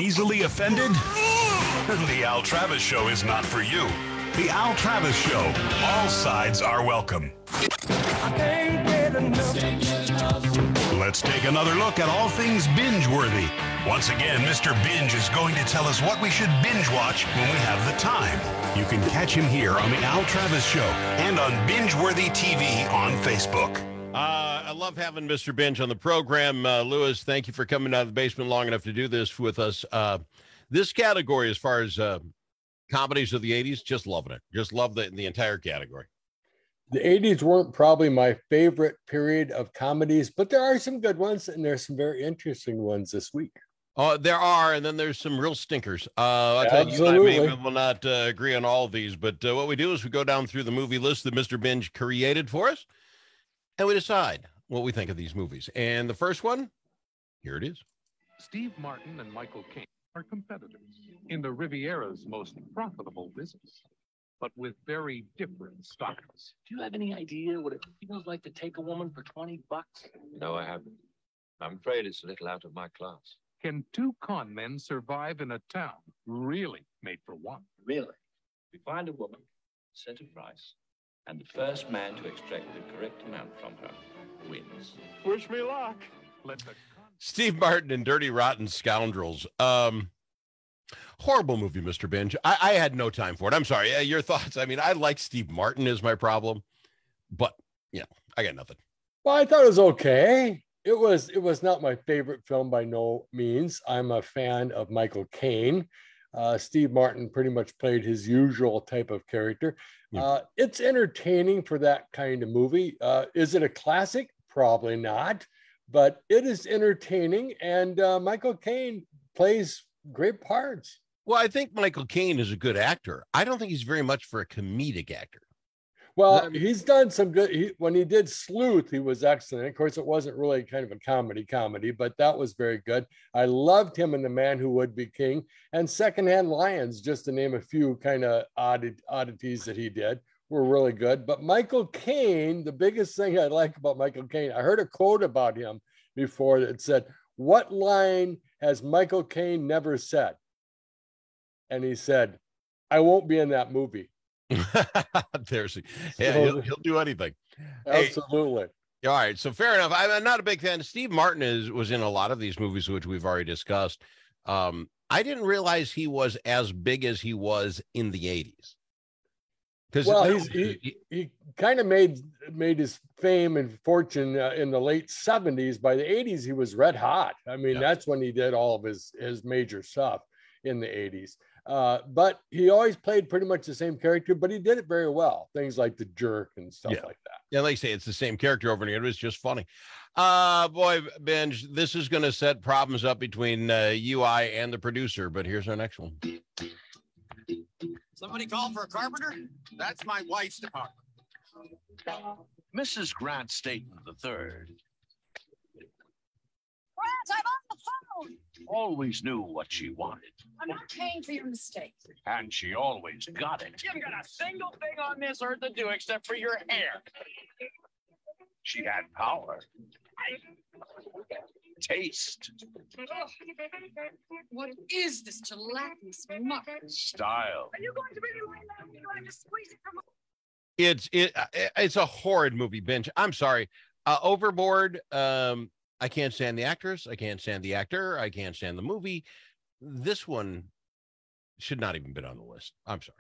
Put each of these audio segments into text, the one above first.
Easily offended? The Al Travis Show is not for you. The Al Travis Show. All sides are welcome. Let's take another look at all things binge-worthy. Once again, Mr. Binge is going to tell us what we should binge watch when we have the time. You can catch him here on the Al Travis Show and on Binge-worthy TV on Facebook. I love having Mr. Binge on the program. Lewis, thank you for coming out of the basement long enough to do this with us. This category, as far as comedies of the 80s, just loving it. Just love the entire category. The 80s weren't probably my favorite period of comedies, but there are some good ones, and there's some very interesting ones this week. Oh, there are, and then there's some real stinkers. I'll tell you, Absolutely. I maybe will not agree on all of these, but what we do is we go down through the movie list that Mr. Binge created for us, and we decide what we think of these movies. And the first one, here it is. Steve Martin and Michael Caine are competitors in the Riviera's most profitable business, but with very different styles. Do you have any idea what it feels like to take a woman for $20? No, I haven't. I'm afraid it's a little out of my class. Can two con men survive in a town really made for one? Really? We find a woman, set a price, and the first man to extract the correct amount from her wins. Wish me luck. Let the Steve Martin and Dirty Rotten Scoundrels. Horrible movie, Mr. Binge. I had no time for it. I'm sorry. Your thoughts? I mean, I like Steve Martin is my problem, but I got nothing. Well, I thought it was okay. It was not my favorite film by no means. I'm a fan of Michael Caine. Steve Martin pretty much played his usual type of character. It's entertaining for that kind of movie. Is it a classic? Probably not, but it is entertaining, and Michael Caine plays great parts. Well, I think Michael Caine is a good actor. I don't think he's very much for a comedic actor. Well, he's done some good. When he did Sleuth, he was excellent. Of course, it wasn't really kind of a comedy, but that was very good. I loved him in The Man Who Would Be King and Secondhand Lions, just to name a few kind of oddities that he did, were really good. But Michael Caine, the biggest thing I like about Michael Caine, I heard a quote about him before that said, "What line has Michael Caine never said?" And he said, "I won't be in that movie." He'll do anything. Absolutely. Hey, all right, so fair enough. I'm not a big fan. Steve Martin was in a lot of these movies, which we've already discussed. I didn't realize he was as big as he was in the 80s. Well, he kind of made his fame and fortune in the late 70s. By the 80s, he was red hot. I mean, that's when he did all of his major stuff in the 80s. But he always played pretty much the same character, but he did it very well. Things like The Jerk and stuff like that. Yeah, like I say, it's the same character over and again. It was just funny. Boy, Binge, this is going to set problems up between UI and the producer, but here's our next one. Somebody called for a carpenter? That's my wife's department. Mrs. Grant Staten III Grant, I'm on the phone. always knew what she wanted, I'm not paying for your mistakes. and she always got it. You haven't got a single thing on this earth to do except for your hair. She had power, taste, What is this gelatinous muck? style. Are you going to really line that up? You're going to squeeze it from... It's a horrid movie, Binge. I'm sorry. Overboard. I can't stand the actors. I can't stand the actor. I can't stand the movie. This one should not even been on the list. I'm sorry.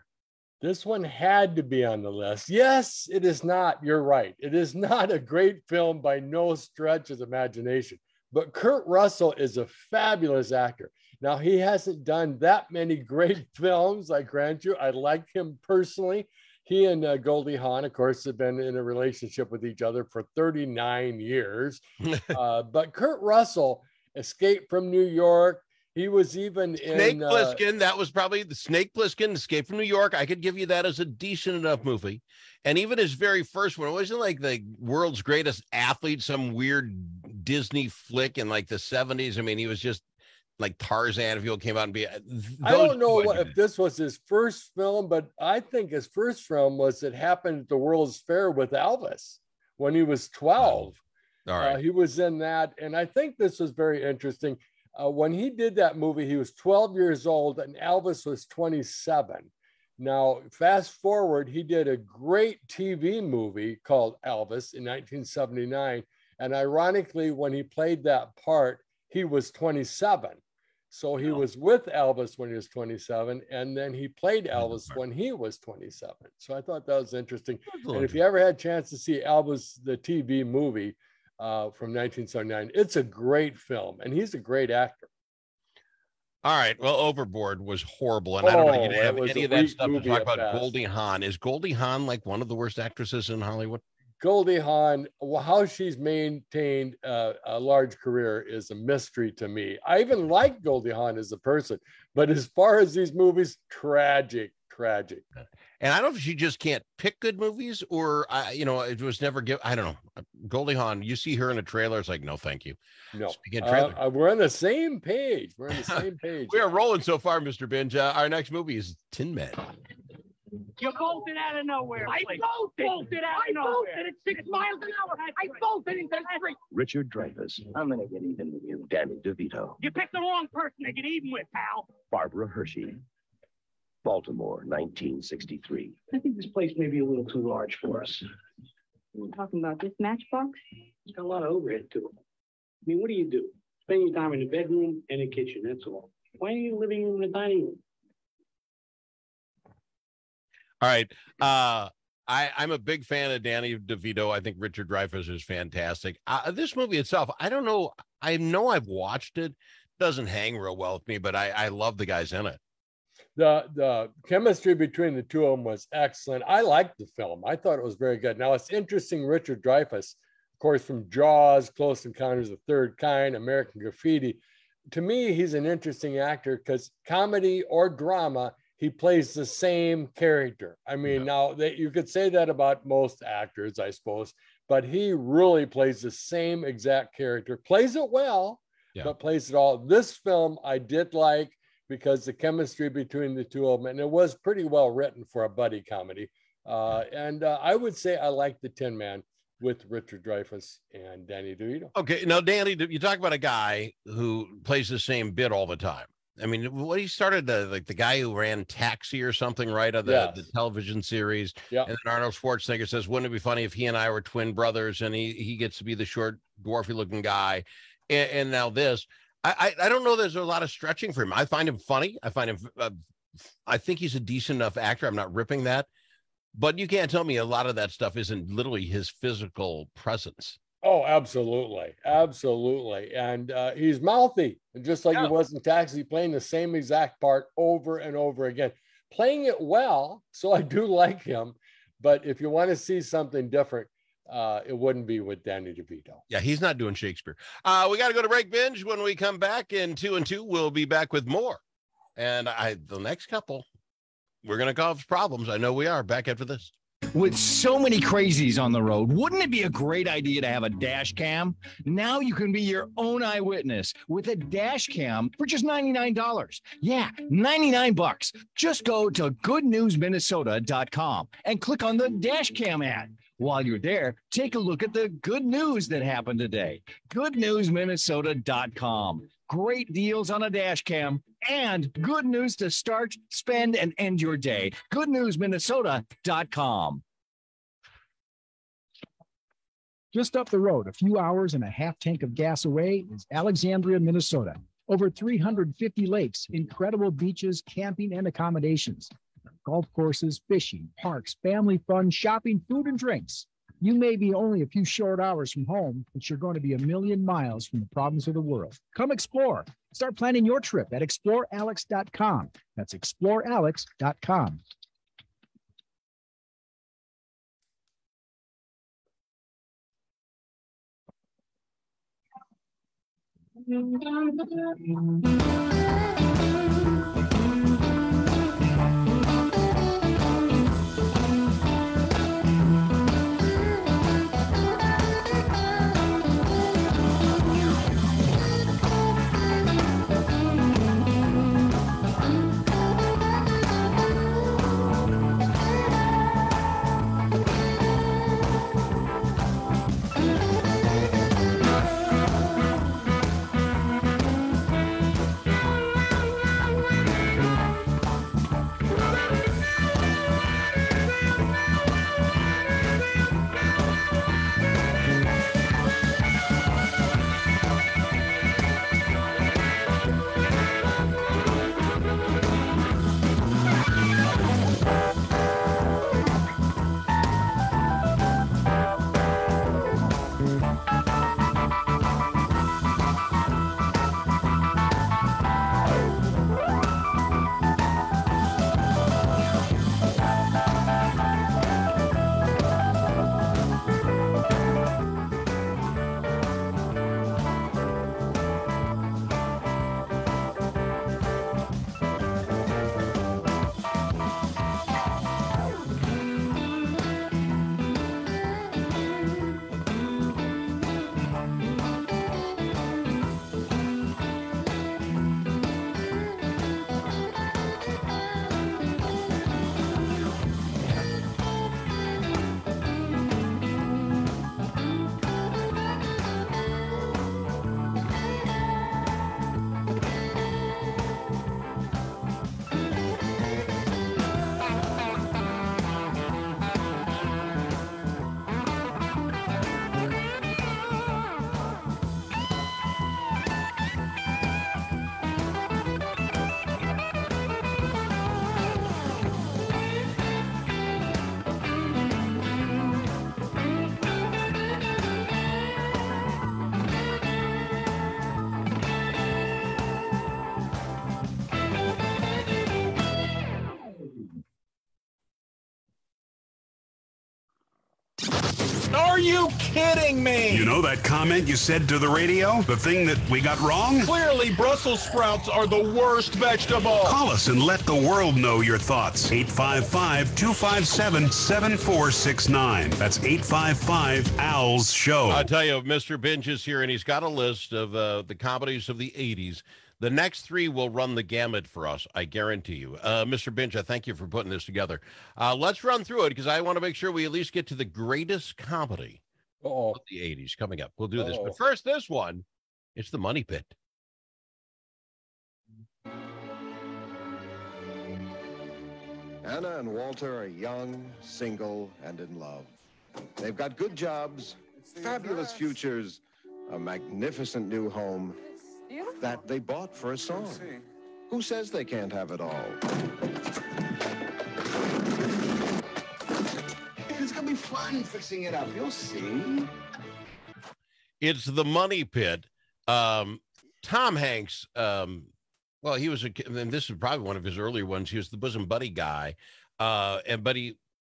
This one had to be on the list. Yes, it is not. You're right. It is not a great film by no stretch of the imagination. But Kurt Russell is a fabulous actor. Now, he hasn't done that many great films, I grant you. I like him personally. He and Goldie Hawn, of course, have been in a relationship with each other for 39 years. But Kurt Russell, Escape from New York. He was even Snake in... Plissken. That was probably the Snake Plissken, Escape from New York. I could give you that as a decent enough movie. And even his very first one, it wasn't like the world's greatest athlete, some weird Disney flick in like the 70s. I mean, he was just like Tarzan, if he came out and be... I don't know if this was his first film, but I think his first film was It Happened at the World's Fair with Elvis when he was 12. All right. He was in that, and I think this was very interesting. When he did that movie, he was 12 years old and Elvis was 27. Now, fast forward, he did a great TV movie called Elvis in 1979. And ironically, when he played that part, he was 27. So he was with Elvis when he was 27, and then he played Elvis when he was 27. So I thought that was interesting. And if you ever had a chance to see Elvis, the TV movie from 1979, it's a great film, and he's a great actor. All right. Well, Overboard was horrible, and I don't know. You didn't have any of that stuff to talk about. best. Goldie Hawn. Is Goldie Hawn like one of the worst actresses in Hollywood? Goldie Hawn, how she's maintained a large career is a mystery to me. I even like Goldie Hawn as a person, but as far as these movies, tragic. And I don't know if she just can't pick good movies, or it was never give. I don't know. Goldie Hawn, you see her in a trailer, it's like, no, thank you. No, we're on the same page. We are rolling so far, Mr. Binge. Our next movie is Tin Man. You bolted out of nowhere. I bolted out of nowhere. At 6 miles an hour. I bolted into the street. Richard Dreyfuss. I'm gonna get even with you, Danny DeVito. You picked the wrong person to get even with, pal. Barbara Hershey. Baltimore, 1963. I think this place may be a little too large for us. We're talking about this matchbox? It's got a lot of overhead to it. I mean, what do? Spend your time in the bedroom and the kitchen, that's all. Why are you living in the dining room? All right. I'm a big fan of Danny DeVito. I think Richard Dreyfuss is fantastic. This movie itself, I don't know. I know I've watched it. Doesn't hang real well with me, but I love the guys in it. The chemistry between the two of them was excellent. I liked the film. I thought it was very good. Now, it's interesting, Richard Dreyfuss, of course, from Jaws, Close Encounters of the Third Kind, American Graffiti. To me, he's an interesting actor because comedy or drama, he plays the same character. I mean, now you could say that about most actors, I suppose, but he really plays the same exact character, plays it well, but plays it all. This film I did like because the chemistry between the two of them, and it was pretty well written for a buddy comedy. And I would say I like The Tin Man with Richard Dreyfuss and Danny DeVito. Okay, now, Danny, you talk about a guy who plays the same bit all the time. I mean, what he started, the guy who ran Taxi or something, right? Of the television series. Yeah. And then Arnold Schwarzenegger says, wouldn't it be funny if he and I were twin brothers? And he gets to be the short, dwarfy looking guy. And now this, I don't know. There's a lot of stretching for him. I find him funny. I think he's a decent enough actor. I'm not ripping that. But you can't tell me a lot of that stuff isn't literally his physical presence. Oh, absolutely. And he's mouthy, and just like he was in Taxi, playing the same exact part over and over again, playing it well. So I do like him. But if you want to see something different, it wouldn't be with Danny DeVito. Yeah, he's not doing Shakespeare. We got to go to break, Binge. When we come back in 2 and 2, we'll be back with more. And the next couple, we're going to cause problems. I know we are. Back after this. With so many crazies on the road, wouldn't it be a great idea to have a dash cam? Now you can be your own eyewitness with a dash cam for just $99. Yeah, $99. Just go to goodnewsminnesota.com and click on the dash cam ad. While you're there, take a look at the good news that happened today. goodnewsminnesota.com. Great deals on a dash cam and good news to start, spend, and end your day. goodnewsminnesota.com. Just up the road, a few hours and a half tank of gas away, is Alexandria, Minnesota. Over 350 lakes, incredible beaches, camping, and accommodations. Golf courses, fishing, parks, family fun, shopping, food, and drinks. You may be only a few short hours from home, but you're going to be a million miles from the problems of the world. Come explore. Start planning your trip at explorealex.com. That's explorealex.com. Are you kidding me? You know that comment you said to the radio? The thing that we got wrong? Clearly, Brussels sprouts are the worst vegetable. Call us and let the world know your thoughts. 855-257-7469. That's 855-AL's show. I'll tell you, Mr. Binge is here, and he's got a list of the comedies of the 80s. The next three will run the gamut for us, I guarantee you. Mr. Binge, I thank you for putting this together. Let's run through it, because I want to make sure we at least get to the greatest comedy of the 80s coming up. We'll do this. But first, this one, it's The Money Pit. Anna and Walter are young, single, and in love. They've got good jobs, fabulous futures, a magnificent new home that they bought for a song. Who says they can't have it all? It's gonna be fun fixing it up. You'll see. It's The Money Pit. Tom Hanks, well, he was, and this is probably one of his earlier ones. He was the bosom buddy guy, but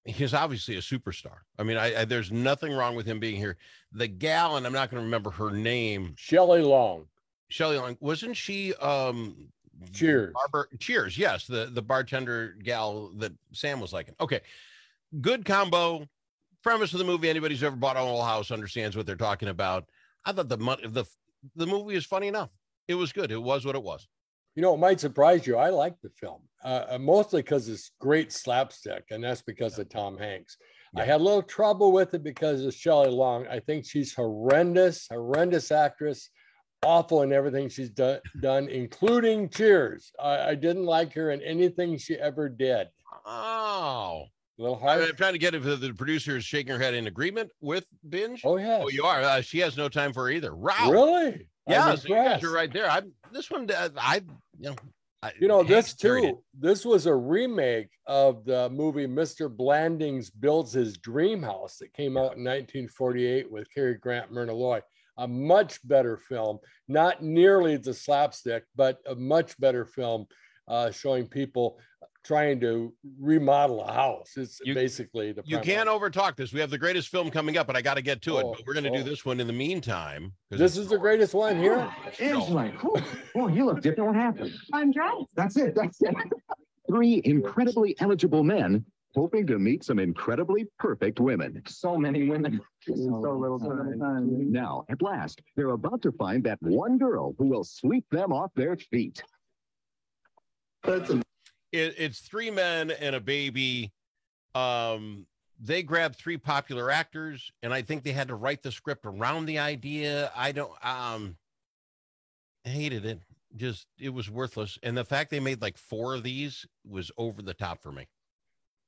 he's obviously a superstar. I mean, there's nothing wrong with him being here. The gal, and I'm not going to remember her name. Shelley Long. Shelley Long, wasn't she? Cheers. Cheers. Yes, the bartender gal that Sam was liking. Okay, good combo. Premise of the movie: anybody's ever bought a whole house understands what they're talking about. I thought the movie is funny enough. It was good. It was what it was. You know, it might surprise you. I like the film, mostly because it's great slapstick, and that's because of Tom Hanks. Yeah. I had a little trouble with it because of Shelley Long. I think she's horrendous actress, awful in everything she's done, including Cheers. I didn't like her in anything she ever did. Oh. A little hard. I'm trying to get if the producer is shaking her head in agreement with Binge. Oh, yeah. Oh, you are. She has no time for either. Wow. Really? Yeah, so you guys are right there. This was a remake of the movie Mr. Blandings Builds His Dream House that came out in 1948 with Cary Grant, Myrna Loy. A much better film, not nearly the slapstick, but a much better film showing people trying to remodel a house. It's basically the premise. You can't overtalk this. We have the greatest film coming up, and I got to get to it. But we're going to do this one in the meantime. This is the greatest one here. Angela, oh, you look different. What happened? I'm dressed. That's it. 3 incredibly eligible men hoping to meet some incredibly perfect women. So many women. So little time. Now, at last, they're about to find that one girl who will sweep them off their feet. It's 3 men and a baby. They grabbed 3 popular actors, and I think they had to write the script around the idea. I hated it. It was worthless. And the fact they made like 4 of these was over the top for me.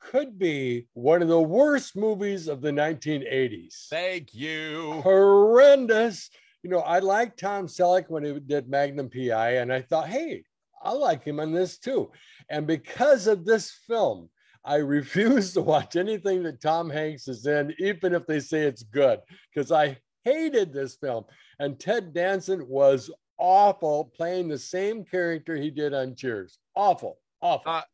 Could be one of the worst movies of the 1980s. Thank you. Horrendous. You know, I liked Tom Selleck when he did Magnum PI, and I thought, hey, I like him on this too. And because of this film, I refuse to watch anything that Tom Hanks is in, even if they say it's good, because I hated this film. And Ted Danson was awful, playing the same character he did on Cheers. Awful.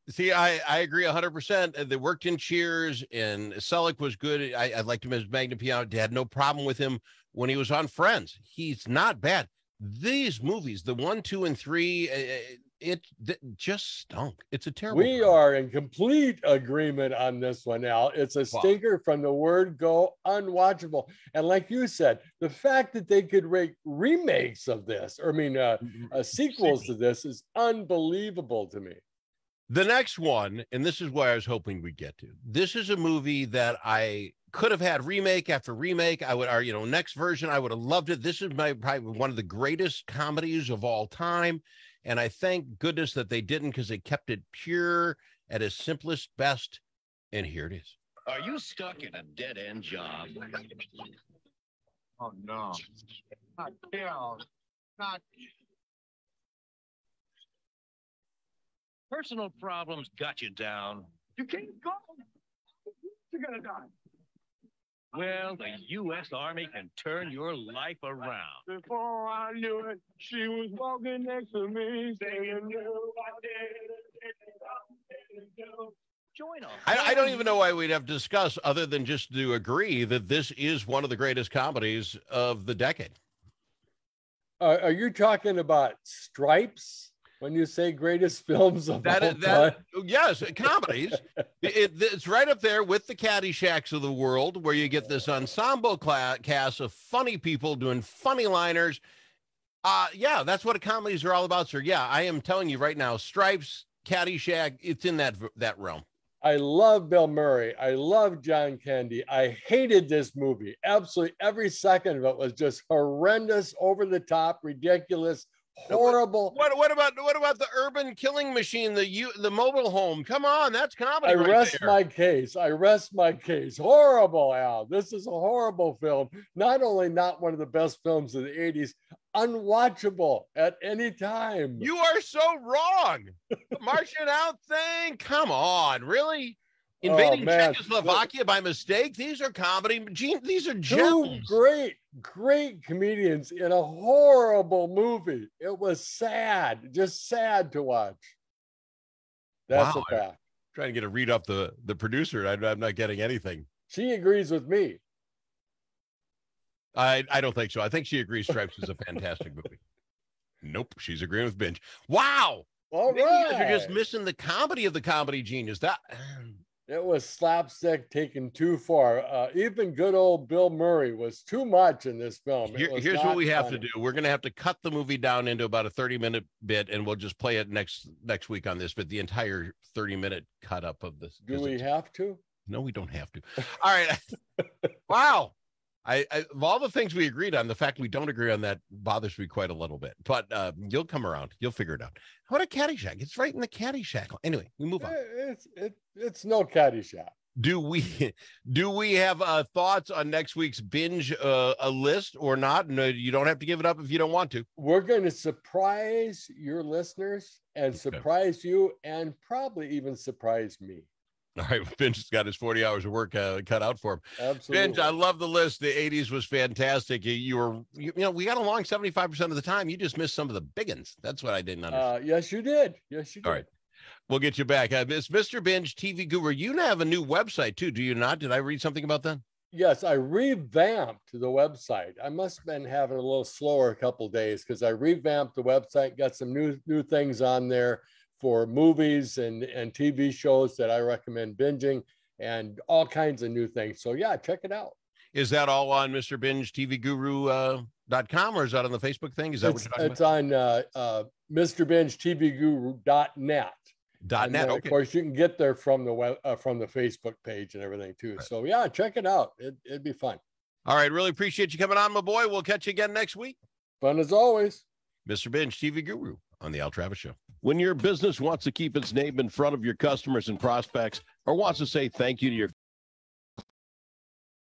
See, I agree 100%. They worked in Cheers, and Selleck was good. I liked him as Magnum PI. Had no problem with him when he was on Friends. He's not bad. These movies, the 1, 2, and 3, it just stunk. It's a terrible. We are in complete agreement on this one, Al. It's a stinker from the word go, unwatchable. And like you said, the fact that they could make remakes of this, sequels to this, is unbelievable to me. The next one, and this is where I was hoping we'd get to. This is a movie that I could have had remake after remake. Next version, I would have loved it. This is probably one of the greatest comedies of all time. And I thank goodness that they didn't, because they kept it pure at its simplest best. And here it is. Are you stuck in a dead-end job? Oh, no. Not Bill. Not... Personal problems got you down. You can't go. You're going to die. Well, the U.S. Army can turn your life around. Before I knew it, she was walking next to me, saying, Join us. I don't even know why we'd have to discuss other than just to agree that this is one of the greatest comedies of the decade. Are you talking about Stripes when you say greatest films of all time? Yes, comedies. It's right up there with the Caddyshack of the world, where you get this ensemble cast of funny people doing funny liners. Yeah, that's what comedies are all about, sir. Yeah, I am telling you right now, Stripes, Caddyshack, it's in that realm. I love Bill Murray. I love John Candy. I hated this movie. Absolutely every second of it was just horrendous, over the top, ridiculous, horrible. What about the urban killing machine, the mobile home? Come on, that's comedy. I rest my case. I rest my case. Horrible, Al. This is a horrible film. Not only not one of the best films of the 80s, unwatchable at any time. You are so wrong. The Martian out thing. Come on, really? Invading Czechoslovakia by mistake? These are comedy. These are gems. Two great comedians in a horrible movie. It was sad, just sad to watch. That's a fact. I'm trying to get a read off the producer. I'm not getting anything. She agrees with me. I don't think so. I think she agrees Stripes is a fantastic movie. Nope, she's agreeing with Binge. Wow. All right. You guys are just missing the comedy of the comedy genius. It was slapstick taken too far. Even good old Bill Murray was too much in this film. Here's what we have to do. We're going to have to cut the movie down into about a 30-minute bit, and we'll just play it next week on this. But the entire 30-minute cut up of this. Do we have to? No, we don't have to. All right. Wow. Of all the things we agreed on, the fact we don't agree on that bothers me quite a little bit. But you'll come around. You'll figure it out. What a Caddyshack. It's right in the Caddyshack. Anyway, we move on. It's no Caddyshack. Do we have thoughts on next week's Binge a list or not? No, you don't have to give it up if you don't want to. We're going to surprise your listeners and surprise you and probably even surprise me. All right, Binge has got his 40 hours of work cut out for him. Absolutely. Binge, I love the list. The 80s was fantastic. We got along 75% of the time. You just missed some of the big ones. That's what I didn't understand. Yes, you did. All right. We'll get you back. It's Mr. Binge TV Guru. You have a new website too, do you not? Did I read something about that? Yes, I revamped the website. I must have been having a little slower a couple of days because I revamped the website, got some new things on there for movies and TV shows that I recommend binging and all kinds of new things. So yeah, check it out. Is that all on MrBingeTVGuru.com or is that on the Facebook thing? Is that what you're talking about? It's on MrBingeTVGuru.net. .net. Okay. Of course, you can get there from the web, from the Facebook page and everything too. Right. So yeah, check it out. It'd be fun. All right. Really appreciate you coming on, my boy. We'll catch you again next week. Fun as always. Mr. Binge TV Guru on the Al Travis Show. When your business wants to keep its name in front of your customers and prospects or wants to say thank you to your